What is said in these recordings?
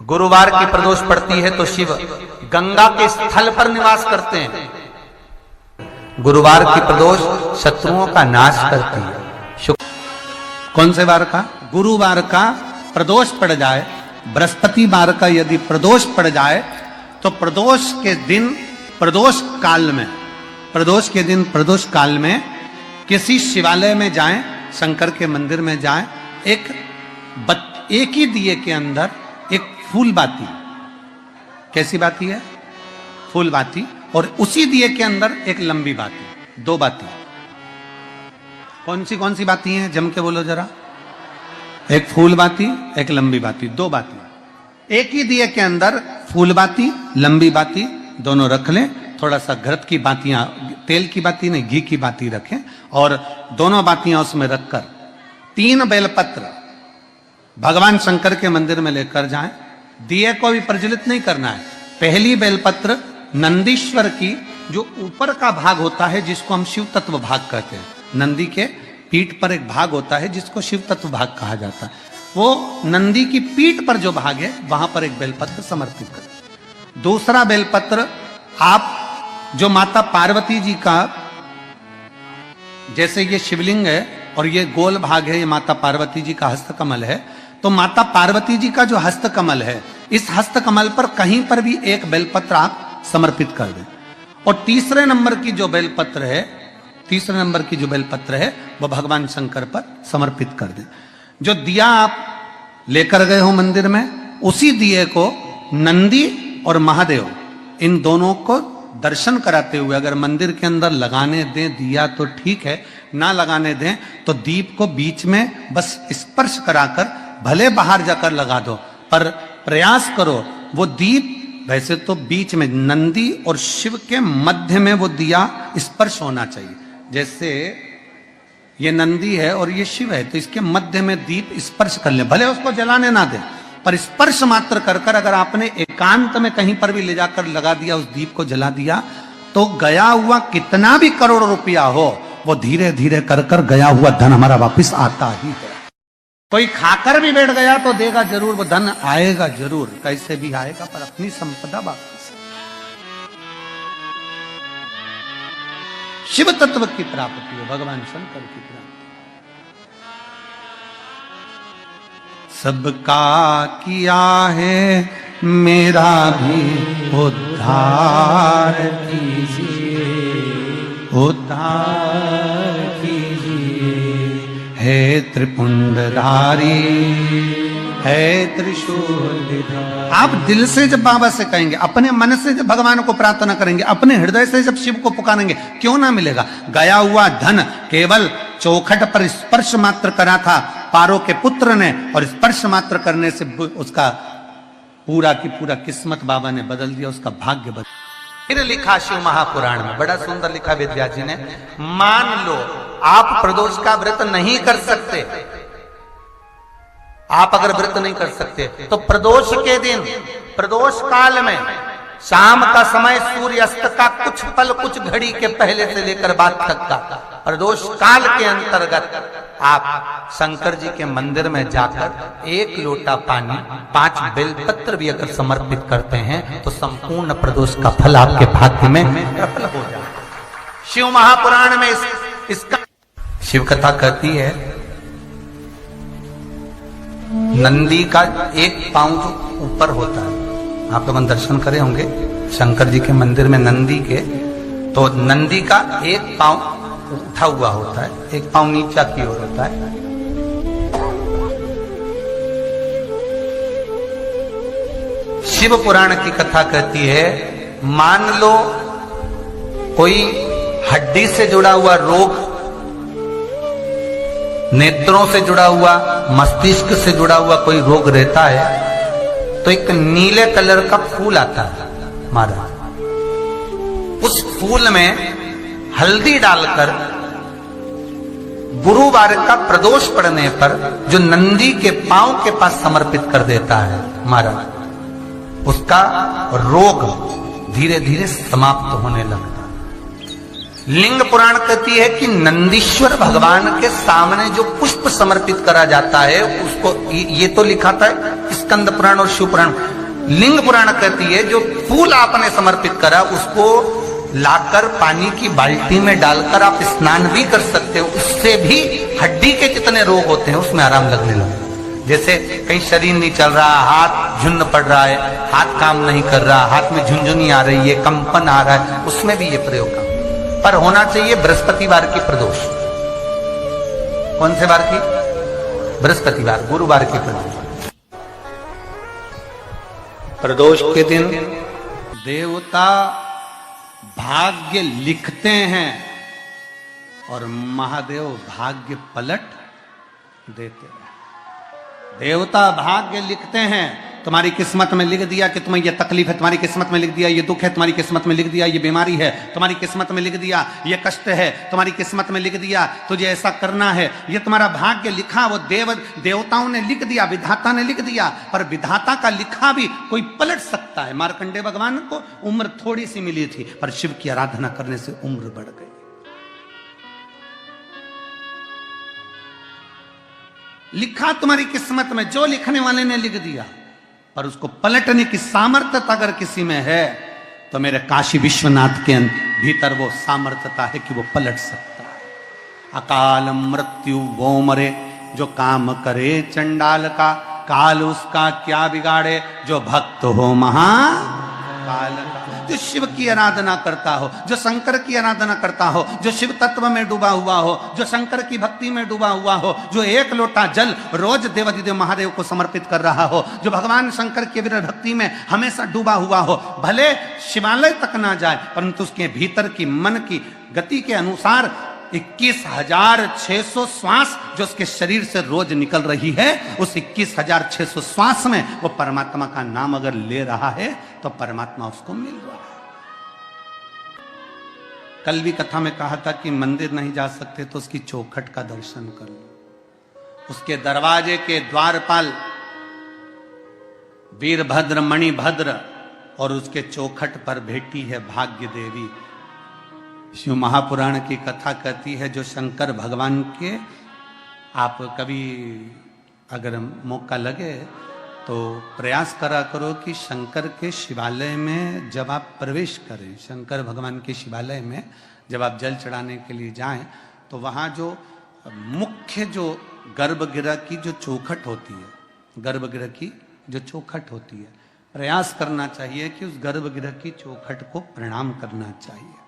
गुरुवार की प्रदोष पड़ती है तो शिव गंगा के स्थल पर निवास करते हैं। गुरुवार की प्रदोष शत्रुओं का नाश करती है। कौन से वार का? गुरुवार का प्रदोष पड़ जाए, बृहस्पतिवार का यदि प्रदोष पड़ जाए तो प्रदोष के दिन प्रदोष काल में, प्रदोष के दिन प्रदोष काल में किसी शिवालय में जाएं, शंकर के मंदिर में जाएं, एक ही दिए के अंदर एक फूल बाती, कैसी बाती है? फूल बाती, और उसी दिए के अंदर एक लंबी बाती, दो बाती। कौन सी बाती हैं? जम के बोलो जरा। एक फूल बाती, एक लंबी बाती, दो बाती। एक ही दिए के अंदर फूल बाती, लंबी बाती दोनों रख लें। थोड़ा सा घृत की बातियां, तेल की बाती नहीं, घी की बाती रखें, और दोनों बातियां उसमें रखकर 3 बेलपत्र भगवान शंकर के मंदिर में लेकर जाएं। दिए को भी प्रज्वलित नहीं करना है। पहली बेलपत्र नंदीश्वर की, जो ऊपर का भाग होता है जिसको हम शिव तत्व भाग कहते हैं, नंदी के पीठ पर एक भाग होता है जिसको शिव तत्व भाग कहा जाता है, वो नंदी की पीठ पर जो भाग है वहां पर एक बेलपत्र समर्पित करें। दूसरा बेलपत्र आप जो माता पार्वती जी का, जैसे ये शिवलिंग है और ये गोल भाग है, ये माता पार्वती जी का हस्तकमल है, तो माता पार्वती जी का जो हस्तकमल है, इस हस्तकमल पर कहीं पर भी एक बेलपत्र आप समर्पित कर दें। और तीसरे नंबर की जो बेलपत्र है वो भगवान शंकर पर समर्पित कर दें। जो दिया आप लेकर गए हो मंदिर में, उसी दिए को नंदी और महादेव इन दोनों को दर्शन कराते हुए अगर मंदिर के अंदर लगाने दें दिया तो ठीक है, ना लगाने दें तो दीप को बीच में बस स्पर्श कराकर भले बाहर जाकर लगा दो, पर प्रयास करो वो दीप, वैसे तो बीच में नंदी और शिव के मध्य में वो दिया स्पर्श होना चाहिए। जैसे ये नंदी है और ये शिव है, तो इसके मध्य में दीप स्पर्श कर ले, भले उसको जलाने ना दे, पर स्पर्श मात्र कर कर अगर आपने एकांत में कहीं पर भी ले जाकर लगा दिया, उस दीप को जला दिया, तो गया हुआ कितना भी करोड़ रुपया हो, वो धीरे धीरे कर कर गया हुआ धन हमारा वापस आता ही है। कोई खाकर भी बैठ गया तो देगा जरूर, वो धन आएगा जरूर, कैसे भी आएगा, पर अपनी संपदा वापस। शिव तत्व की प्राप्ति है, भगवान शंकर की प्राप्ति। सबका किया है मेरा भी उद्धार कीजिए, उद्धार कीजिए, है त्रिपुंडधारी, है त्रिशूलधारी। आप दिल से जब बाबा से कहेंगे, अपने मन से जब भगवान को प्रार्थना करेंगे, अपने हृदय से जब शिव को पुकारेंगे, क्यों ना मिलेगा? गया हुआ धन केवल चौखट पर स्पर्श मात्र करा था पारो के पुत्र ने, और स्पर्श मात्र करने से उसका पूरा की पूरा किस्मत बाबा ने बदल दिया, उसका भाग्य बदल। फिर लिखा शिव महापुराण में, बड़ा सुंदर लिखा वेदव्यास जी ने, मान लो आप प्रदोष का व्रत नहीं कर सकते, आप अगर व्रत नहीं कर सकते तो प्रदोष के दिन, प्रदोष काल में शाम का समय, सूर्यास्त का कुछ पल, कुछ घड़ी के पहले से लेकर बाद तक का प्रदोष काल के अंतर्गत आप शंकर जी के मंदिर में जाकर 1 लोटा पानी, 5 बेलपत्र भी अगर समर्पित करते हैं तो संपूर्ण प्रदोष का फल आपके भाग्य में प्रबल हो जाए। शिव महापुराण में इसका शिव कथा कहती है, नंदी का एक पांव जो ऊपर होता है, आप लोग दर्शन करे होंगे शंकर जी के मंदिर में नंदी के, तो नंदी का एक पांव उठा हुआ होता है, एक पांव नीचा की ओर होता है। शिव पुराण की कथा कहती है, मान लो कोई हड्डी से जुड़ा हुआ रोग, नेत्रों से जुड़ा हुआ, मस्तिष्क से जुड़ा हुआ कोई रोग रहता है, तो एक नीले कलर का फूल आता है महाराज, उस फूल में हल्दी डालकर गुरुवार का प्रदोष पड़ने पर जो नंदी के पांव के पास समर्पित कर देता है महाराज, उसका रोग धीरे धीरे समाप्त होने लगता है। लिंग पुराण कहती है कि नंदीश्वर भगवान के सामने जो पुष्प समर्पित करा जाता है उसको, ये तो लिखा था स्कंद पुराण और शिव पुराण, लिंग पुराण कहती है जो फूल आपने समर्पित करा उसको लाकर पानी की बाल्टी में डालकर आप स्नान भी कर सकते हो, उससे भी हड्डी के जितने रोग होते हैं उसमें आराम लगने लगे। जैसे कहीं शरीर नहीं चल रहा, हाथ झुन्न पड़ रहा है, हाथ काम नहीं कर रहा, हाथ में झुंझुनी आ रही है, कंपन आ रहा है, उसमें भी ये प्रयोग काम। पर होना चाहिए बृहस्पतिवार की प्रदोष। कौन से वार की? बृहस्पतिवार, गुरुवार की प्रदोष। प्रदोष के दिन देवता भाग्य लिखते हैं और महादेव भाग्य पलट देते हैं। देवता भाग्य लिखते हैं, तुम्हारी किस्मत में लिख दिया कि तुम्हें यह तकलीफ है, तुम्हारी किस्मत में लिख दिया ये दुख है, तुम्हारी किस्मत में लिख दिया ये बीमारी है, तुम्हारी किस्मत में लिख दिया ये कष्ट है, तुम्हारी किस्मत में लिख दिया तुझे ऐसा करना है। ये तुम्हारा भाग्य लिखा, वो देवताओं ने लिख दिया, विधाता ने लिख दिया। पर विधाता का लिखा भी कोई पलट सकता है। मार्कंडेय भगवान को उम्र थोड़ी सी मिली थी, पर शिव की आराधना करने से उम्र बढ़ गई। लिखा तुम्हारी किस्मत में, जो लिखने वाले ने लिख दिया, पर उसको पलटने की सामर्थ्यता अगर किसी में है तो मेरे काशी विश्वनाथ के भीतर वो सामर्थ्यता है कि वो पलट सकता है। अकाल मृत्यु वो मरे जो काम करे चंडाल का, काल उसका क्या बिगाड़े जो भक्त हो महाकाल का। जो शिव की आराधना करता हो, जो शंकर की आराधना करता हो, जो शिव तत्व में डूबा हुआ हो, जो शंकर की भक्ति में डूबा हुआ हो, जो एक लोटा जल रोज देवाधिदेव महादेव को समर्पित कर रहा हो, जो भगवान शंकर की भक्ति में हमेशा डूबा हुआ हो, भले शिवालय तक ना जाए परंतु उसके भीतर की मन की गति के अनुसार 21,600 श्वास जो उसके शरीर से रोज निकल रही है, उस 21,600 श्वास में वो परमात्मा का नाम अगर ले रहा है तो परमात्मा उसको मिल रहा है। कल भी कथा में कहा था कि मंदिर नहीं जा सकते तो उसकी चौखट का दर्शन कर लो। उसके दरवाजे के द्वारपाल वीरभद्र मणिभद्र और उसके चौखट पर बैठी है भाग्य देवी। शिव महापुराण की कथा कहती है जो शंकर भगवान के, आप कभी अगर मौका लगे तो प्रयास करा करो कि शंकर के शिवालय में जब आप प्रवेश करें, शंकर भगवान के शिवालय में जब आप जल चढ़ाने के लिए जाएं तो वहाँ जो मुख्य जो गर्भगृह की जो चौखट होती है, गर्भगृह की जो चौखट होती है, प्रयास करना चाहिए कि उस गर्भगृह की चौखट को प्रणाम करना चाहिए।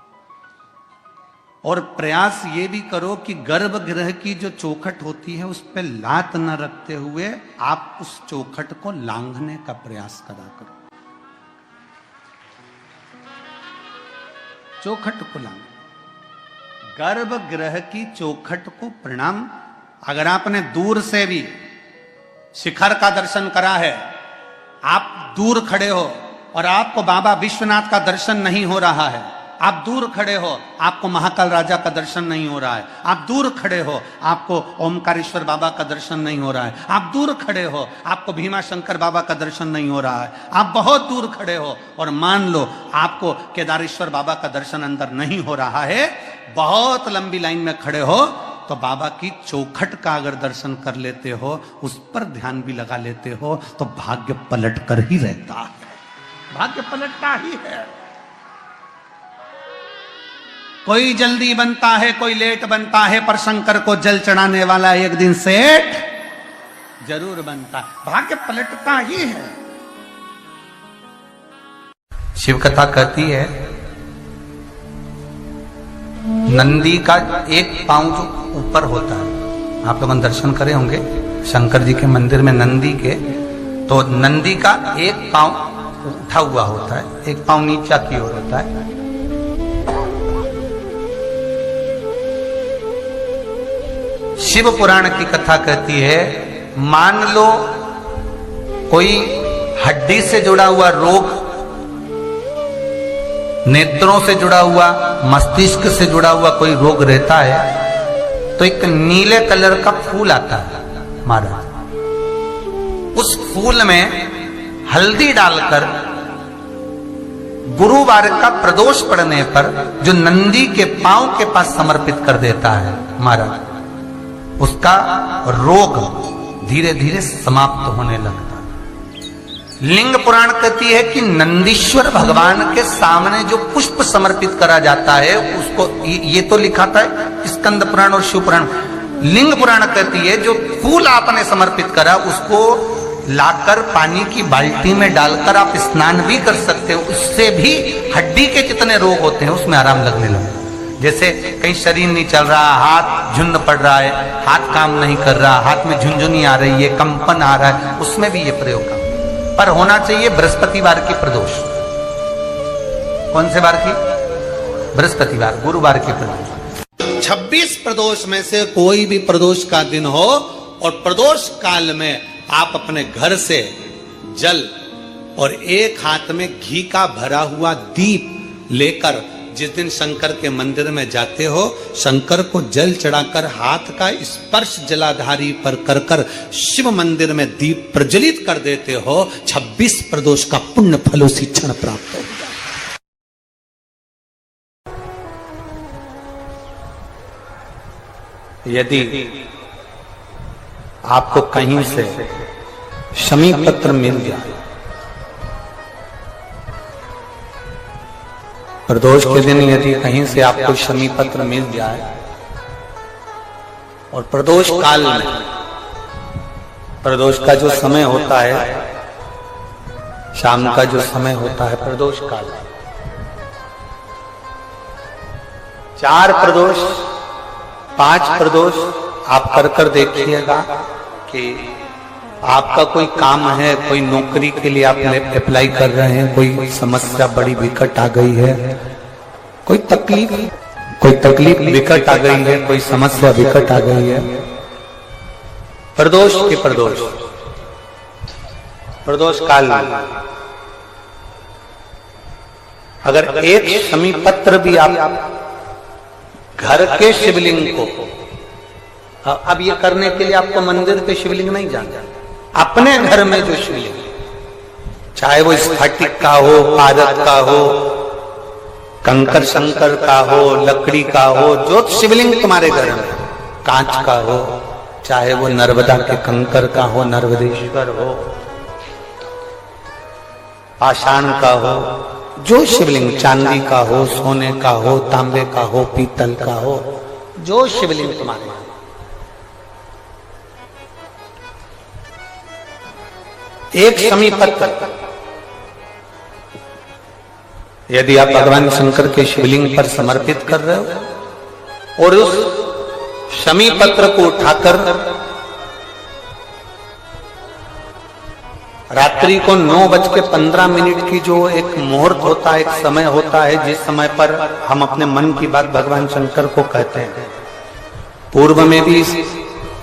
और प्रयास ये भी करो कि गर्भगृह की जो चौखट होती है उस पर लात न रखते हुए आप उस चौखट को लांघने का प्रयास करा करो। चौखट को लांघ, गर्भगृह की चौखट को प्रणाम। अगर आपने दूर से भी शिखर का दर्शन करा है, आप दूर खड़े हो और आपको बाबा विश्वनाथ का दर्शन नहीं हो रहा है, आप दूर खड़े हो आपको महाकाल राजा का दर्शन नहीं हो रहा है, आप दूर खड़े हो आपको ओमकारेश्वर बाबा का दर्शन नहीं हो रहा है, आप दूर खड़े हो आपको भीमा शंकर बाबा का दर्शन नहीं हो रहा है, आप बहुत दूर खड़े हो और मान लो आपको केदारेश्वर बाबा का दर्शन अंदर नहीं हो रहा है, बहुत लंबी लाइन में खड़े हो तो बाबा की चौखट का अगर दर्शन कर लेते हो, उस पर ध्यान भी लगा लेते हो तो भाग्य पलट कर ही रहता है, भाग्य पलटता ही है। कोई जल्दी बनता है कोई लेट बनता है, पर शंकर को जल चढ़ाने वाला एक दिन सेठ जरूर बनता है, भाग्य पलटता ही है। शिव कथा कहती है नंदी का एक पांव जो ऊपर होता है, आप लोगों ने दर्शन करे होंगे शंकर जी के मंदिर में नंदी के, तो नंदी का एक पांव उठा हुआ होता है, एक पांव नीचा की ओर होता है। शिव पुराण की कथा कहती है मान लो कोई हड्डी से जुड़ा हुआ रोग, नेत्रों से जुड़ा हुआ, मस्तिष्क से जुड़ा हुआ कोई रोग रहता है तो एक नीले कलर का फूल आता है महाराज, उस फूल में हल्दी डालकर गुरुवार का प्रदोष पड़ने पर जो नंदी के पांव के पास समर्पित कर देता है महाराज, उसका रोग धीरे धीरे समाप्त होने लगता है। लिंग पुराण कहती है कि नंदीश्वर भगवान के सामने जो पुष्प समर्पित करा जाता है उसको, ये तो लिखा था स्कंद पुराण और शिव पुराण। लिंग पुराण कहती है जो फूल आपने समर्पित करा उसको लाकर पानी की बाल्टी में डालकर आप स्नान भी कर सकते हो, उससे भी हड्डी के जितने रोग होते हैं उसमें आराम लगने लगे। जैसे कहीं शरीर नहीं चल रहा, हाथ झुंड पड़ रहा है, हाथ काम नहीं कर रहा, हाथ में झुंझुनी आ रही है, कंपन आ रहा है, उसमें भी ये प्रयोग का पर होना चाहिए बृहस्पतिवार की प्रदोष। कौन से वार की? बृहस्पतिवार, गुरुवार की प्रदोष। 26 प्रदोष में से कोई भी प्रदोष का दिन हो और प्रदोष काल में आप अपने घर से जल और एक हाथ में घी का भरा हुआ दीप लेकर जिस दिन शंकर के मंदिर में जाते हो, शंकर को जल चढ़ाकर हाथ का स्पर्श जलाधारी पर कर कर शिव मंदिर में दीप प्रज्वलित कर देते हो, 26 प्रदोष का पुण्य फल उसी क्षण प्राप्त होगा। यदि आपको कहीं से शमी पत्र मिल जाए, प्रदोष के दिन यदि कहीं से आपको शमी पत्र मिल जाए और प्रदोष काल में, प्रदोष का जो समय होता है, शाम का जो समय होता है प्रदोष काल, 4 प्रदोष 5 प्रदोष आप कर कर देखिएगा कि आपका कोई काम है, कोई नौकरी के लिए आप अप्लाई कर रहे हैं, कोई समस्या बड़ी विकट आ गई है, कोई तकलीफ विकट आ गई है, कोई समस्या विकट आ गई है, प्रदोष के प्रदोष काल में अगर एक शमी पत्र भी आप घर के शिवलिंग को, अब ये करने के लिए आपको मंदिर पे शिवलिंग नहीं जाना, अपने घर में जो शिवलिंग, चाहे वो स्फटिक का हो, पारद का हो, कंकर शंकर का हो, लकड़ी का हो, जो शिवलिंग तुम्हारे घर में, कांच का हो, चाहे वो नर्मदा के कंकर का हो, नर्मदेश्वर हो, पाषाण का हो, जो शिवलिंग चांदी का हो, सोने का हो, तांबे का हो, पीतल का हो, जो शिवलिंग तुम्हारे, एक शमी पत्र यदि आप भगवान शंकर के शिवलिंग पर समर्पित कर रहे हो और उस शमी पत्र को उठाकर रात्रि को 9:15 की जो एक मुहूर्त होता है, एक समय होता है, जिस समय पर हम अपने मन की बात भगवान शंकर को कहते हैं, पूर्व में भी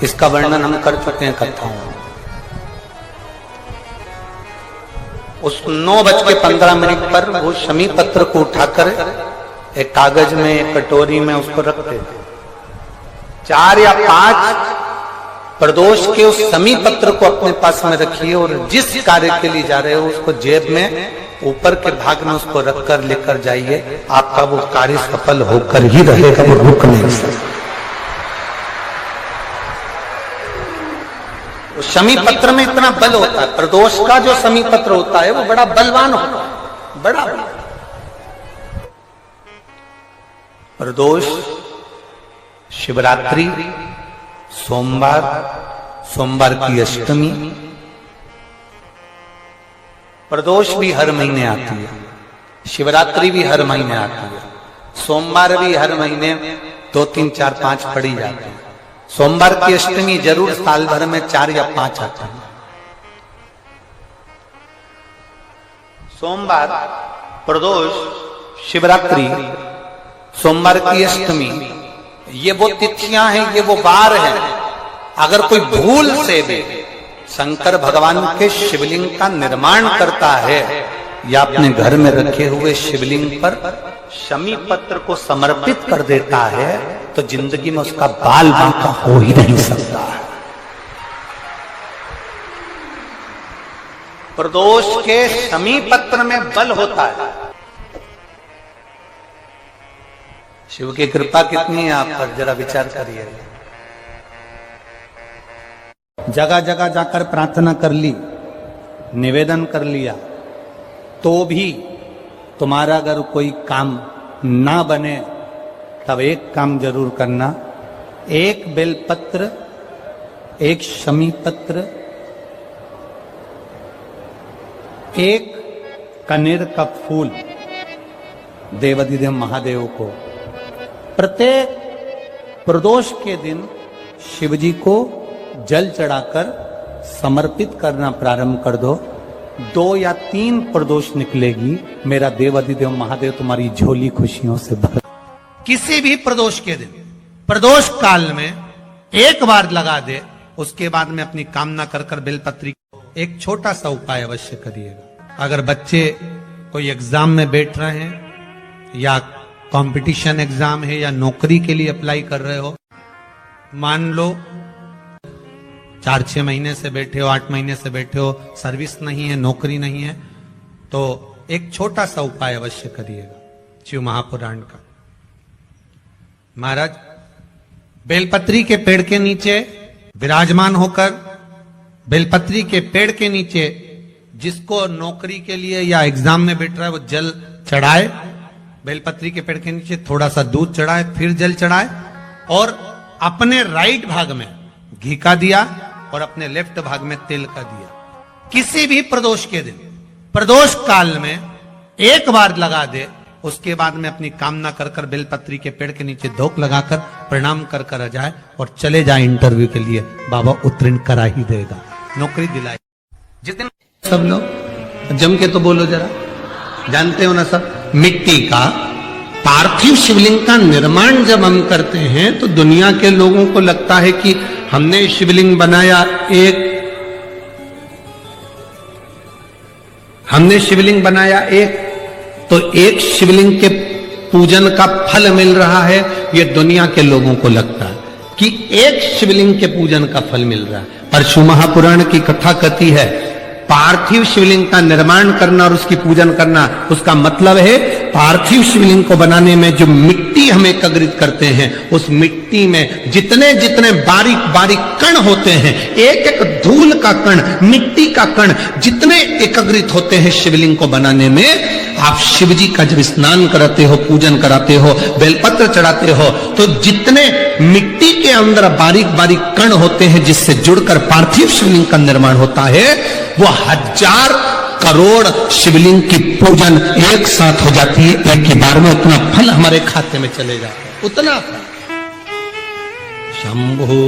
इसका वर्णन हम कर चुके हैं कथाओं में। उस 9:15 पर वो शमी पत्र को उठाकर एक कागज में, एक कटोरी में उसको रखते थे। 4 या 5 प्रदोष के उस शमी पत्र को अपने पास में रखिए और जिस कार्य के लिए जा रहे हो उसको जेब में ऊपर के भाग में उसको रखकर लेकर जाइए, आपका वो कार्य सफल होकर ही रहेगा, वो रुक नहीं सकता। शमी पत्र में इतना बल होता है, प्रदोष का जो शमी पत्र होता है वो बड़ा बलवान होता है, बड़ा प्रदोष, शिवरात्रि, सोमवार की अष्टमी, प्रदोष भी हर महीने आती है, शिवरात्रि भी हर महीने आती है, सोमवार भी हर महीने 2, 3, 4, 5 पड़ी जाती है। सोमवार की अष्टमी जरूर साल भर में 4 या 5 आता है। सोमवार, प्रदोष, शिवरात्रि, सोमवार की अष्टमी, ये वो तिथियां हैं, ये वो वार हैं। अगर कोई भूल से भी शंकर भगवान के शिवलिंग का निर्माण करता है या अपने घर में रखे हुए शिवलिंग पर शमी पत्र को समर्पित कर देता है तो जिंदगी में उसका बाल बांका हो ही नहीं सकता। प्रदोष के शमी पत्र में बल होता है। शिव की कृपा कितनी है आप पर, जरा विचार करिए। जगह जगह जाकर प्रार्थना कर ली, निवेदन कर लिया तो भी तुम्हारा अगर कोई काम ना बने, तब एक काम जरूर करना, एक बेलपत्र, एक शमी पत्र, एक कनेर का फूल देवाधिदेव महादेव को प्रत्येक प्रदोष के दिन शिवजी को जल चढ़ाकर समर्पित करना प्रारंभ कर दो। 2 या 3 प्रदोष निकलेगी, मेरा देवाधिदेव महादेव तुम्हारी झोली खुशियों से भर। किसी भी प्रदोष के दिन, प्रदोष काल में एक बार लगा दे, उसके बाद में अपनी कामना कर कर बेलपत्री। एक छोटा सा उपाय अवश्य करिएगा। अगर बच्चे कोई एग्जाम में बैठ रहे हैं या कंपटीशन एग्जाम है या नौकरी के लिए अप्लाई कर रहे हो, मान लो 4-6 महीने से बैठे हो, 8 महीने से बैठे हो, सर्विस नहीं है, नौकरी नहीं है, तो एक छोटा सा उपाय अवश्य करिएगा शिव महापुराण का। महाराज बेलपत्री के पेड़ के नीचे विराजमान होकर, बेलपत्री के पेड़ के नीचे जिसको नौकरी के लिए या एग्जाम में बैठ रहा है वो जल चढ़ाए, बेलपत्री के पेड़ के नीचे थोड़ा सा दूध चढ़ाए, फिर जल चढ़ाए और अपने राइट भाग में घी का दिया और अपने लेफ्ट भाग में तेल का दिया। किसी भी प्रदोष के दिन, प्रदोष काल में एक बार लगा दे, उसके बाद में अपनी कामना कर कर बेलपत्री के पेड़ के नीचे धोख लगाकर प्रणाम कर कर जाए और चले जाए इंटरव्यू के लिए, बाबा उत्तीर्ण करा ही देगा, नौकरी दिलाए। जितने सब लोग जम के तो बोलो जरा, जानते हो ना सब, मिट्टी का पार्थिव शिवलिंग का निर्माण जब हम करते हैं तो दुनिया के लोगों को लगता है कि हमने शिवलिंग बनाया, हमने शिवलिंग बनाया एक, तो एक शिवलिंग के पूजन का फल मिल रहा है। ये दुनिया के लोगों को लगता है कि एक शिवलिंग के पूजन का फल मिल रहा है। पर शिव महापुराण की कथा कहती है पार्थिव शिवलिंग का निर्माण करना और उसकी पूजन करना, उसका मतलब है पार्थिव शिवलिंग को बनाने में जो मिट्टी हम एकत्रित करते हैं, उस मिट्टी में जितने जितने बारीक बारीक कण होते हैं, एक एक धूल का कण, मिट्टी का कण जितने एकत्रित होते हैं शिवलिंग को बनाने में, आप शिवजी का जब स्नान कराते हो, पूजन कराते हो, बेलपत्र चढ़ाते हो, तो जितने मिट्टी के अंदर बारीक बारीक कण होते हैं जिससे जुड़कर पार्थिव शिवलिंग का निर्माण होता है, वो 1000 करोड़ शिवलिंग की पूजन एक साथ हो जाती है। एक ही बार में उतना फल हमारे खाते में चले जाता है, उतना फल। शंभो